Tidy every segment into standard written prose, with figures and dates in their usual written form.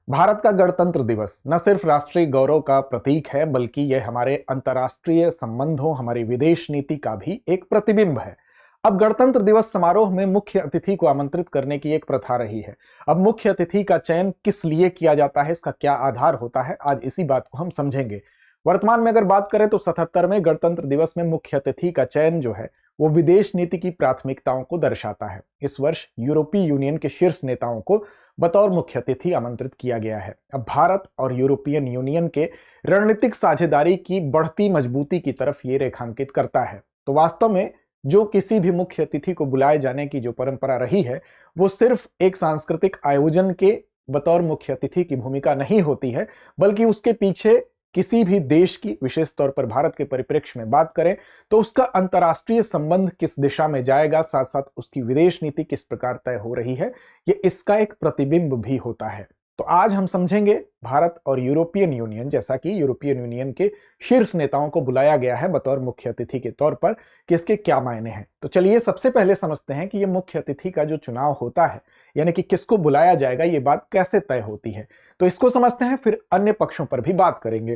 भारत का गणतंत्र दिवस न सिर्फ राष्ट्रीय गौरव का प्रतीक है, बल्कि यह हमारे अंतर्राष्ट्रीय संबंधों, हमारी विदेश नीति का भी एक प्रतिबिंब है। अब गणतंत्र दिवस समारोह में मुख्य अतिथि को आमंत्रित करने की एक प्रथा रही है। अब मुख्य अतिथि का चयन किस लिए किया जाता है, इसका क्या आधार होता है, आज इसी बात को हम समझेंगे। वर्तमान में अगर बात करें तो 77वें गणतंत्र दिवस में मुख्य अतिथि का चयन जो है वो विदेश नीति की प्राथमिकताओं को दर्शाता है। इस वर्ष यूरोपीय यूनियन के शीर्ष नेताओं को बतौर मुख्य अतिथि आमंत्रित किया गया है। अब भारत और यूरोपियन यूनियन के रणनीतिक साझेदारी की बढ़ती मजबूती की तरफ ये रेखांकित करता है। तो वास्तव में जो किसी भी मुख्य अतिथि को बुलाए जाने की जो परंपरा रही है वो सिर्फ एक सांस्कृतिक आयोजन के बतौर मुख्य अतिथि की भूमिका नहीं होती है, बल्कि उसके पीछे किसी भी देश की, विशेष तौर पर भारत के परिप्रेक्ष्य में बात करें तो उसका अंतर्राष्ट्रीय संबंध किस दिशा में जाएगा, साथ साथ उसकी विदेश नीति किस प्रकार तय हो रही है, ये इसका एक प्रतिबिंब भी होता है। तो आज हम समझेंगे भारत और यूरोपियन यूनियन, जैसा कि यूरोपियन यूनियन के शीर्ष नेताओं को बुलाया गया है बतौर मुख्य अतिथि के तौर पर, कि इसके क्या मायने हैं। तो चलिए सबसे पहले समझते हैं कि ये मुख्य अतिथि का जो चुनाव होता है, यानी कि किसको बुलाया जाएगा, ये बात कैसे तय होती है। तो इसको समझते हैं, फिर अन्य पक्षों पर भी बात करेंगे।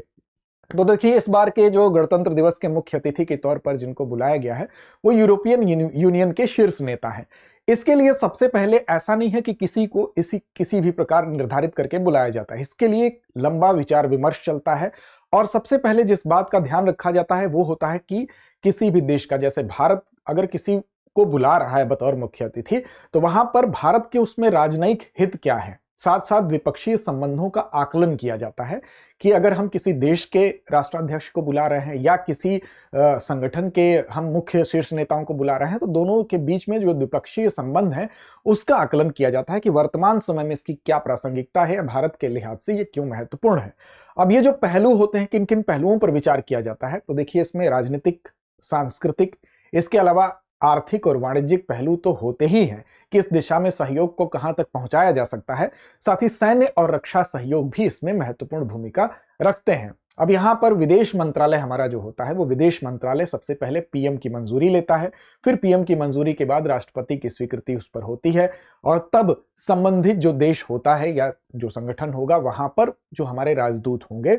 तो देखिए, इस बार के जो गणतंत्र दिवस के मुख्य अतिथि के तौर पर जिनको बुलाया गया है वो यूरोपियन यूनियन के शीर्ष नेता हैं। इसके लिए सबसे पहले ऐसा नहीं है कि किसी को किसी भी प्रकार निर्धारित करके बुलाया जाता है। इसके लिए एक लंबा विचार विमर्श चलता है और सबसे पहले जिस बात का ध्यान रखा जाता है वो होता है कि किसी भी देश का, जैसे भारत अगर किसी को बुला रहा है बतौर मुख्य अतिथि, तो वहां पर भारत के उसमें राजनयिक हित क्या है, साथ साथ द्विपक्षीय संबंधों का आकलन किया जाता है कि अगर हम किसी देश के राष्ट्राध्यक्ष को बुला रहे हैं या किसी संगठन के हम मुख्य शीर्ष नेताओं को बुला रहे हैं, तो दोनों के बीच में जो द्विपक्षीय संबंध है उसका आकलन किया जाता है कि वर्तमान समय में इसकी क्या प्रासंगिकता है, भारत के लिहाज से ये क्यों महत्वपूर्ण है। अब ये जो पहलू होते हैं, किन किन पहलुओं पर विचार किया जाता है, तो देखिए इसमें राजनीतिक, सांस्कृतिक, इसके अलावा आर्थिक और वाणिज्यिक पहलू तो होते ही हैं, किस दिशा में सहयोग को कहां तक पहुंचाया जा सकता है, साथ ही सैन्य और रक्षा सहयोग भी इसमें महत्वपूर्ण भूमिका रखते हैं। अब यहां पर विदेश मंत्रालय हमारा जो होता है वो विदेश मंत्रालय सबसे पहले पीएम की मंजूरी लेता है, फिर पीएम की मंजूरी के बाद राष्ट्रपति की स्वीकृति उस पर होती है और तब संबंधित जो देश होता है या जो संगठन होगा वहां पर जो हमारे राजदूत होंगे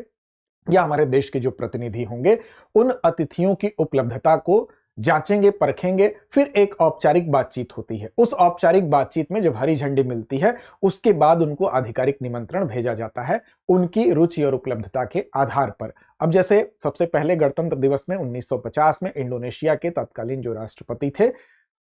या हमारे देश के जो प्रतिनिधि होंगे उन अतिथियों की उपलब्धता को जांचेंगे, परखेंगे, फिर एक औपचारिक बातचीत होती है। उस औपचारिक बातचीत में जब हरी झंडी मिलती है उसके बाद उनको आधिकारिक निमंत्रण भेजा जाता है उनकी रुचि और उपलब्धता के आधार पर। अब जैसे सबसे पहले गणतंत्र दिवस में 1950 में इंडोनेशिया के तत्कालीन जो राष्ट्रपति थे,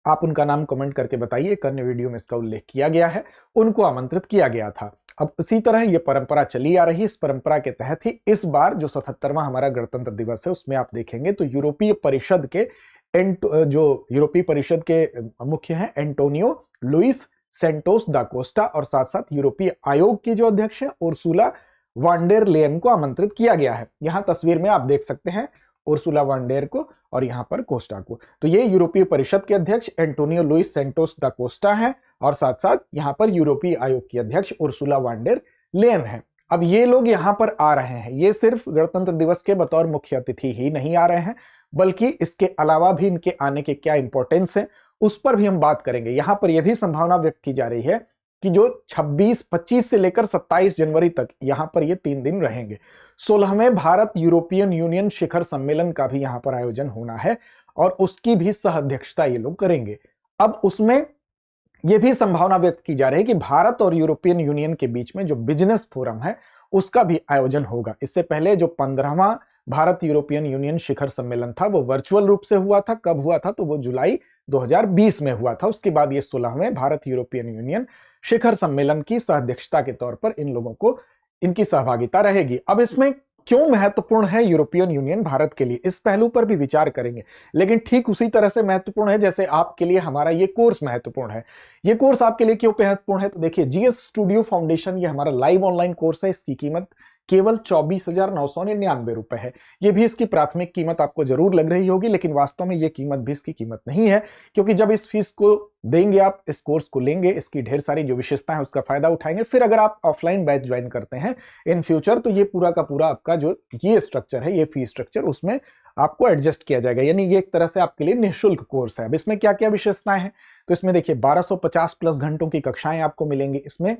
आप उनका नाम कमेंट करके बताइए, एक अन्य वीडियो में इसका उल्लेख किया गया है, उनको आमंत्रित किया गया था। अब इसी तरह ये परंपरा चली आ रही है। इस परंपरा के तहत ही इस बार जो 77वां हमारा गणतंत्र दिवस है उसमें आप देखेंगे तो यूरोपीय परिषद के जो यूरोपीय परिषद के मुख्य हैं एंटोनियो लुइस सेंटोस दा कोस्टा और साथ साथ यूरोपीय आयोग की जो अध्यक्ष हैं उर्सुला वान डेर लेयन को आमंत्रित किया गया है। यहां तस्वीर में आप देख सकते हैं उर्सुला वान डेर को और यहां पर कोस्टा को। तो ये यूरोपीय परिषद के अध्यक्ष एंटोनियो लुइस सेंटोस दा कोस्टा हैं और साथ साथ यहां पर यूरोपीय आयोग की अध्यक्ष उर्सुला वान डेर लेयन है। अब ये लोग यहां पर आ रहे हैं, ये सिर्फ गणतंत्र दिवस के बतौर मुख्य अतिथि ही नहीं आ रहे हैं, बल्कि इसके अलावा भी इनके आने के क्या इंपॉर्टेंस है उस पर भी हम बात करेंगे। यहां पर यह भी संभावना व्यक्त की जा रही है कि जो 25 से लेकर 27 जनवरी तक यहां पर ये 3 दिन रहेंगे। 16वें भारत यूरोपियन यूनियन शिखर सम्मेलन का भी यहां पर आयोजन होना है और उसकी भी सह अध्यक्षता ये लोग करेंगे। अब उसमें यह भी संभावना व्यक्त की जा रही है कि भारत और यूरोपियन यूनियन के बीच में जो बिजनेस फोरम है उसका भी आयोजन होगा। इससे पहले जो 15वां भारत यूरोपियन यूनियन शिखर सम्मेलन था वो वर्चुअल रूप से हुआ था। कब हुआ था? तो वो जुलाई 2020 में हुआ था। उसके बाद ये 16वें भारत यूरोपियन यूनियन शिखर सम्मेलन की सह-अध्यक्षता के तौर पर इन लोगों को इनकी सहभागिता रहेगी। अब इसमें क्यों महत्वपूर्ण है यूरोपियन यूनियन भारत के लिए, इस पहलू पर भी विचार करेंगे, लेकिन ठीक उसी तरह से महत्वपूर्ण है जैसे आपके लिए हमारा ये कोर्स महत्वपूर्ण है। ये कोर्स आपके लिए क्यों महत्वपूर्ण है? तो देखिए, जीएस स्टूडियो फाउंडेशन ये हमारा लाइव ऑनलाइन कोर्स है। इसकी कीमत केवल 24,999 रुपए है। ये भी इसकी प्राथमिक कीमत आपको जरूर लग रही होगी, लेकिन वास्तव में ये कीमत भी इसकी कीमत नहीं है, क्योंकि जब इस फीस को देंगे, आप इस कोर्स को लेंगे, इसकी ढेर सारी जो विशेषताएं उसका फायदा उठाएंगे, फिर अगर आप ऑफलाइन बैच ज्वाइन करते हैं इन फ्यूचर, तो ये पूरा का पूरा आपका जो ये स्ट्रक्चर है, ये फीस स्ट्रक्चर, उसमें आपको एडजस्ट किया जाएगा। यानी ये एक तरह से आपके लिए निःशुल्क कोर्स है। अब इसमें क्या क्या विशेषताएं हैं? तो इसमें देखिए 1250 प्लस घंटों की कक्षाएं आपको मिलेंगी। इसमें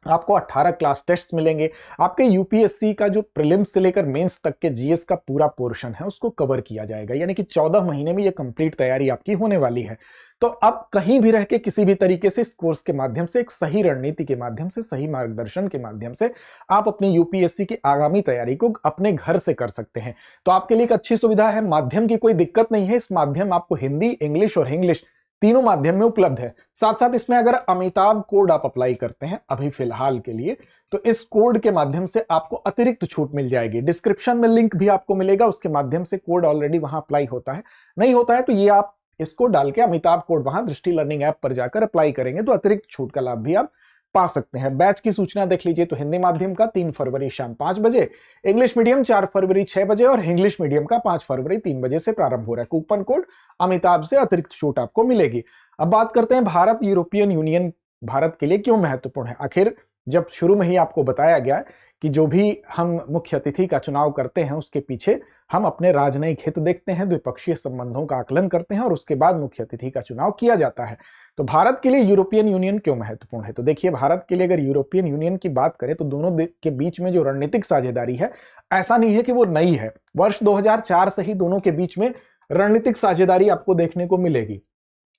आपको 18 क्लास टेस्ट मिलेंगे। आपके यूपीएससी का जो प्रीलिम्स से लेकर मेंस तक के जीएस का पूरा पोर्शन है उसको कवर किया जाएगा, यानी कि 14 महीने में ये कंप्लीट तैयारी आपकी होने वाली है। तो अब कहीं भी रह के किसी भी तरीके से इस कोर्स के माध्यम से, एक सही रणनीति के माध्यम से, सही मार्गदर्शन के माध्यम से आप अपनी यूपीएससी की आगामी तैयारी को अपने घर से कर सकते हैं। तो आपके लिए एक अच्छी सुविधा है, माध्यम की कोई दिक्कत नहीं है। इस माध्यम आपको हिंदी, इंग्लिश और इंग्लिश तीनों माध्यम में उपलब्ध है। साथ साथ इसमें अगर अमिताभ कोड आप अप्लाई करते हैं अभी फिलहाल के लिए, तो इस कोड के माध्यम से आपको अतिरिक्त छूट मिल जाएगी। डिस्क्रिप्शन में लिंक भी आपको मिलेगा, उसके माध्यम से कोड ऑलरेडी वहां अप्लाई होता है। नहीं होता है तो ये आप इसको डाल के अमिताभ कोड वहां दृष्टि लर्निंग ऐप पर जाकर अप्लाई करेंगे तो अतिरिक्त छूट का लाभ भी आप पा सकते हैं। बैच की सूचना देख लीजिए तो हिंदी माध्यम का 3 फरवरी शाम 5 बजे, इंग्लिश मीडियम 4 फरवरी 6 बजे और इंग्लिश मीडियम का 5 फरवरी 3 बजे से प्रारंभ हो रहा है। कूपन कोड अमिताभ से अतिरिक्त छूट आपको मिलेगी। अब बात करते हैं भारत यूरोपियन यूनियन भारत के लिए क्यों महत्वपूर्ण है। आखिर जब शुरू में ही आपको बताया गया कि जो भी हम मुख्य अतिथि का चुनाव करते हैं उसके पीछे हम अपने राजनयिक हित देखते हैं, द्विपक्षीय संबंधों का आकलन करते हैं और उसके बाद मुख्य अतिथि का चुनाव किया जाता है। तो भारत के लिए यूरोपियन यूनियन क्यों महत्वपूर्ण है, तो देखिए भारत के लिए अगर यूरोपियन यूनियन की बात करें तो दोनों के बीच में जो रणनीतिक साझेदारी है, ऐसा नहीं है कि वो नई है। वर्ष 2004 से ही दोनों के बीच में रणनीतिक साझेदारी आपको देखने को मिलेगी।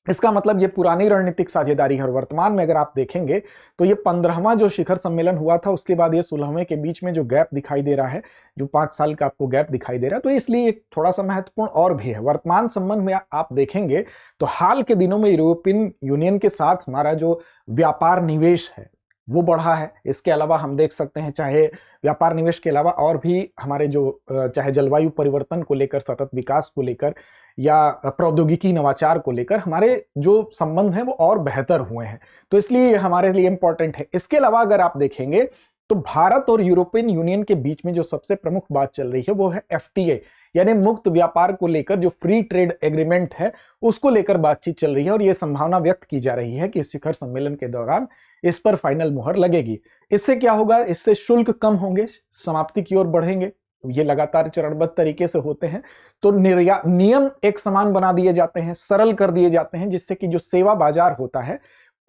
इसका मतलब ये पुरानी रणनीतिक साझेदारी है और वर्तमान में अगर आप देखेंगे तो ये 15वां जो शिखर सम्मेलन हुआ था उसके बाद ये 16वें के बीच में जो गैप दिखाई दे रहा है, जो 5 साल का आपको गैप दिखाई दे रहा है, तो इसलिए एक थोड़ा सा महत्वपूर्ण और भी है। वर्तमान संबंध में आप देखेंगे तो हाल के दिनों में यूरोपियन यूनियन के साथ हमारा जो व्यापार निवेश है वो बढ़ा है। इसके अलावा हम देख सकते हैं चाहे व्यापार निवेश के अलावा और भी हमारे जो चाहे जलवायु परिवर्तन को लेकर, सतत विकास को लेकर या प्रौद्योगिकी नवाचार को लेकर हमारे जो संबंध हैं वो और बेहतर हुए हैं। तो इसलिए ये हमारे लिए इंपॉर्टेंट है। इसके अलावा अगर आप देखेंगे तो भारत और यूरोपियन यूनियन के बीच में जो सबसे प्रमुख बात चल रही है वो है एफटीए, यानी मुक्त व्यापार को लेकर जो फ्री ट्रेड एग्रीमेंट है उसको लेकर बातचीत चल रही है और यह संभावना व्यक्त की जा रही है कि इस शिखर सम्मेलन के दौरान इस पर फाइनल मुहर लगेगी। इससे क्या होगा, इससे शुल्क कम होंगे, समाप्ति की ओर बढ़ेंगे। ये लगातार चरणबद्ध तरीके से होते हैं। तो नियम एक समान बना दिए जाते हैं, सरल कर दिए जाते हैं, जिससे कि जो सेवा बाजार होता है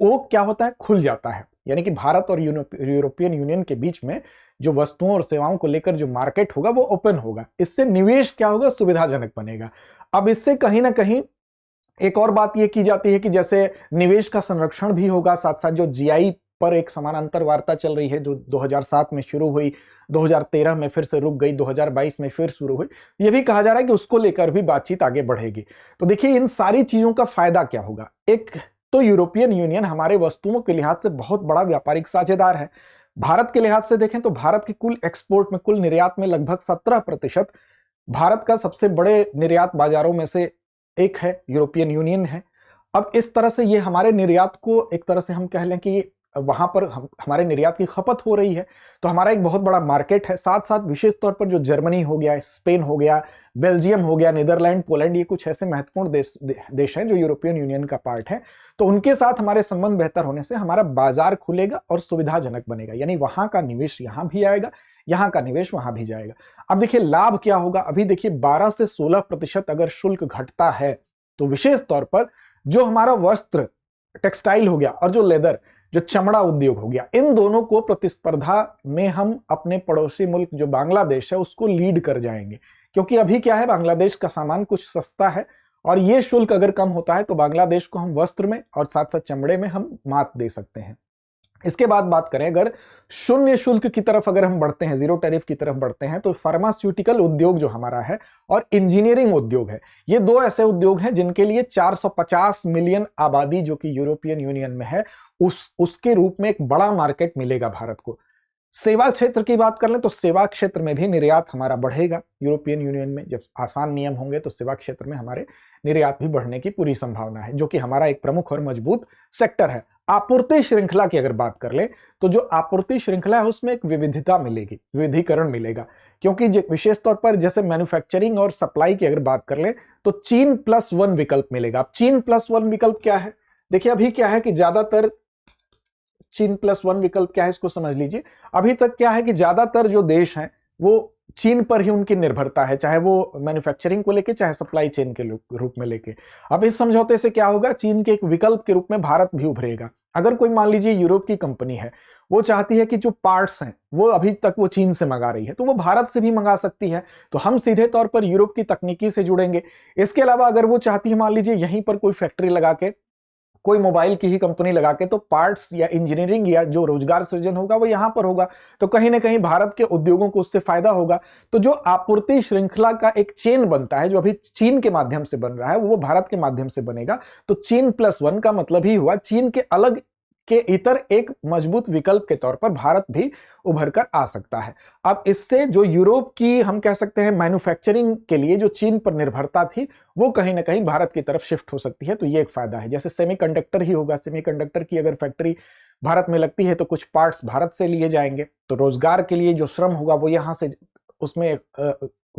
वो क्या होता है, खुल जाता है। यानी कि भारत और यूरोपियन यूनियन के बीच में जो वस्तुओं और सेवाओं को लेकर जो मार्केट होगा वो ओपन होगा। इससे निवेश क्या होगा, सुविधाजनक बनेगा। अब इससे कहीं ना कहीं एक और बात यह की जाती है कि जैसे निवेश का संरक्षण भी होगा, साथ साथ जो जीआई पर एक समानांतर वार्ता चल रही है जो 2007 में शुरू हुई, 2013 में फिर से रुक गई, 2022 में फिर शुरू हुई, यह भी कहा जा रहा है कि उसको लेकर भी बातचीत आगे बढ़ेगी। तो देखिए इन सारी चीजों का फायदा क्या होगा। एक तो यूरोपियन यूनियन हमारे वस्तुओं के लिहाज से बहुत बड़ा व्यापारिक साझेदार है। भारत के लिहाज से देखें तो भारत के कुल एक्सपोर्ट में, कुल निर्यात में लगभग 17% भारत का सबसे बड़े निर्यात बाजारों में से एक है, यूरोपियन यूनियन है। अब इस तरह से ये हमारे निर्यात को एक तरह से हम कह लें कि वहां पर हमारे निर्यात की खपत हो रही है, तो हमारा एक बहुत बड़ा मार्केट है। साथ साथ विशेष तौर पर जो जर्मनी हो गया, स्पेन हो गया, बेल्जियम हो गया, नीदरलैंड, पोलैंड, ये कुछ ऐसे महत्वपूर्ण देश हैं जो यूरोपियन यूनियन का पार्ट है। तो उनके साथ हमारे संबंध बेहतर होने से हमारा बाजार खुलेगा और सुविधाजनक बनेगा, यानी वहां का निवेश यहां भी आएगा, यहां का निवेश वहां भी जाएगा। अब देखिए लाभ क्या होगा। अभी देखिए 12 से 16% अगर शुल्क घटता है तो विशेष तौर पर जो हमारा वस्त्र, टेक्सटाइल हो गया और जो लेदर, जो चमड़ा उद्योग हो गया, इन दोनों को प्रतिस्पर्धा में हम अपने पड़ोसी मुल्क जो बांग्लादेश है उसको लीड कर जाएंगे। क्योंकि अभी क्या है, बांग्लादेश का सामान कुछ सस्ता है और ये शुल्क अगर कम होता है तो बांग्लादेश को हम वस्त्र में और साथ साथ चमड़े में हम मात दे सकते हैं। इसके बाद बात करें अगर शून्य शुल्क की तरफ अगर हम बढ़ते हैं, जीरो टैरिफ की तरफ बढ़ते हैं, तो फार्मास्यूटिकल उद्योग जो हमारा है और इंजीनियरिंग उद्योग है, ये दो ऐसे उद्योग हैं जिनके लिए 450 मिलियन आबादी जो कि यूरोपियन यूनियन में है उसके रूप में एक बड़ा मार्केट मिलेगा भारत को। सेवा क्षेत्र की बात कर लें तो सेवा क्षेत्र में भी निर्यात हमारा बढ़ेगा। यूरोपियन यूनियन में जब आसान नियम होंगे तो सेवा क्षेत्र में हमारे निर्यात भी बढ़ने की पूरी संभावना है, जो कि हमारा एक प्रमुख और मजबूत सेक्टर है। आपूर्ति श्रृंखला की अगर बात कर लें तो जो आपूर्ति श्रृंखला है उसमें एक विविधता मिलेगी, विविधीकरण मिलेगा। क्योंकि विशेष तौर पर जैसे मैन्युफैक्चरिंग और सप्लाई की अगर बात कर लें तो चीन प्लस वन विकल्प मिलेगा। अब चीन प्लस वन विकल्प क्या है, देखिए अभी क्या है कि ज्यादातर चीन प्लस वन विकल्प क्या है इसको समझ लीजिए। अभी तक क्या है कि ज्यादातर जो देश हैं वो चीन पर ही उनकी निर्भरता है, चाहे वो मैन्युफैक्चरिंग को लेके चाहे सप्लाई चेन के रूप में लेके। अब इस समझौते से क्या होगा, चीन के एक विकल्प के रूप में भारत भी उभरेगा। अगर कोई मान लीजिए यूरोप की कंपनी है, वो चाहती है कि जो पार्ट्स हैं वो अभी तक वो चीन से मंगा रही है, तो वो भारत से भी मंगा सकती है, तो हम सीधे तौर पर यूरोप की तकनीकी से जुड़ेंगे। इसके अलावा अगर वो चाहती है मान लीजिए यहीं पर कोई फैक्ट्री लगा के, कोई मोबाइल की ही कंपनी लगा के, तो पार्ट्स या इंजीनियरिंग या जो रोजगार सृजन होगा वो यहां पर होगा, तो कहीं ना कहीं भारत के उद्योगों को उससे फायदा होगा। तो जो आपूर्ति श्रृंखला का एक चेन बनता है, जो अभी चीन के माध्यम से बन रहा है, वो भारत के माध्यम से बनेगा। तो चीन प्लस वन का मतलब ही हुआ चीन के अलग के इतर एक मजबूत विकल्प के तौर पर भारत भी उभर कर आ सकता है। अब इससे जो यूरोप की हम कह सकते हैं मैन्युफैक्चरिंग के लिए जो चीन पर निर्भरता थी, वो कहीं ना कहीं भारत की तरफ शिफ्ट हो सकती है। तो ये एक फायदा है। जैसे सेमीकंडक्टर ही होगा, सेमीकंडक्टर की अगर फैक्ट्री भारत में लगती है तो कुछ पार्ट्स भारत से लिए जाएंगे, तो रोजगार के लिए जो श्रम होगा वो यहां से उसमें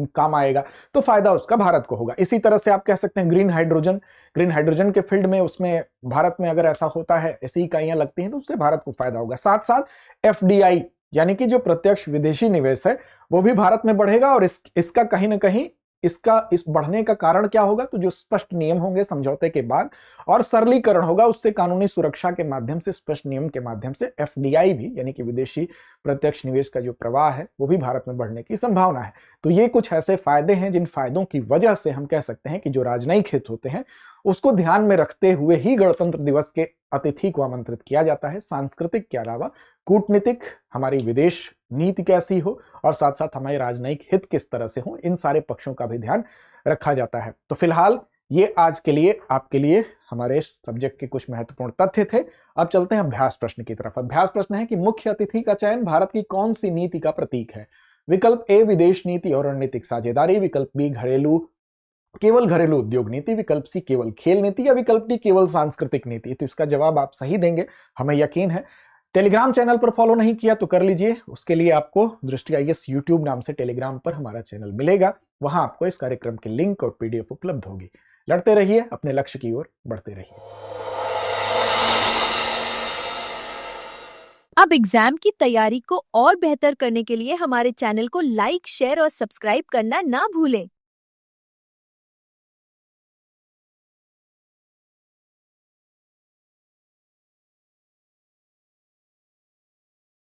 काम आएगा, तो फायदा उसका भारत को होगा। इसी तरह से आप कह सकते हैं ग्रीन हाइड्रोजन, ग्रीन हाइड्रोजन के फील्ड में उसमें भारत में अगर ऐसा होता है, ऐसी इकाइयां लगती हैं, तो उससे भारत को फायदा होगा। साथ साथ एफडीआई यानी कि जो प्रत्यक्ष विदेशी निवेश है वो भी भारत में बढ़ेगा, और इसका कहीं ना कहीं इस बढ़ने का कारण क्या होगा, तो जो स्पष्ट नियम होंगे समझौते के बाद, और सरलीकरण होगा उससे, कानूनी सुरक्षा के माध्यम से, स्पष्ट नियम के माध्यम से एफडीआई भी यानी कि विदेशी प्रत्यक्ष निवेश का जो प्रवाह है वो भी भारत में बढ़ने की संभावना है। तो ये कुछ ऐसे फायदे हैं जिन फायदों की वजह से हम कह सकते हैं कि जो राजनयिक हित होते हैं उसको ध्यान में रखते हुए ही गणतंत्र दिवस के अतिथि को आमंत्रित किया जाता है। सांस्कृतिक के अलावा कूटनीतिक, हमारी विदेश नीति कैसी हो, और साथ साथ हमारे राजनयिक हित किस तरह से हो, इन सारे पक्षों का भी ध्यान रखा जाता है। तो फिलहाल ये आज के लिए आपके लिए हमारे सब्जेक्ट के कुछ महत्वपूर्ण तथ्य थे। अब चलते हैं अभ्यास प्रश्न की तरफ। अभ्यास प्रश्न है कि मुख्य अतिथि का चयन भारत की कौन सी नीति का प्रतीक है। विकल्प ए विदेश नीति और रणनीतिक साझेदारी, विकल्प बी केवल घरेलू उद्योग नीति, विकल्प सी केवल खेल नीति, या विकल्प डी केवल सांस्कृतिक नीति। तो इसका जवाब आप सही देंगे, हमें यकीन है। टेलीग्राम चैनल पर फॉलो नहीं किया तो कर लीजिए, उसके लिए आपको दृष्टि आईएएस यूट्यूब नाम से टेलीग्राम पर हमारा चैनल मिलेगा, वहां आपको इस कार्यक्रम के लिंक और पीडीएफ उपलब्ध होगी। लड़ते रहिए, अपने लक्ष्य की ओर बढ़ते रहिए। अब एग्जाम की तैयारी को और बेहतर करने के लिए हमारे चैनल को लाइक, शेयर और सब्सक्राइब करना ना भूलें।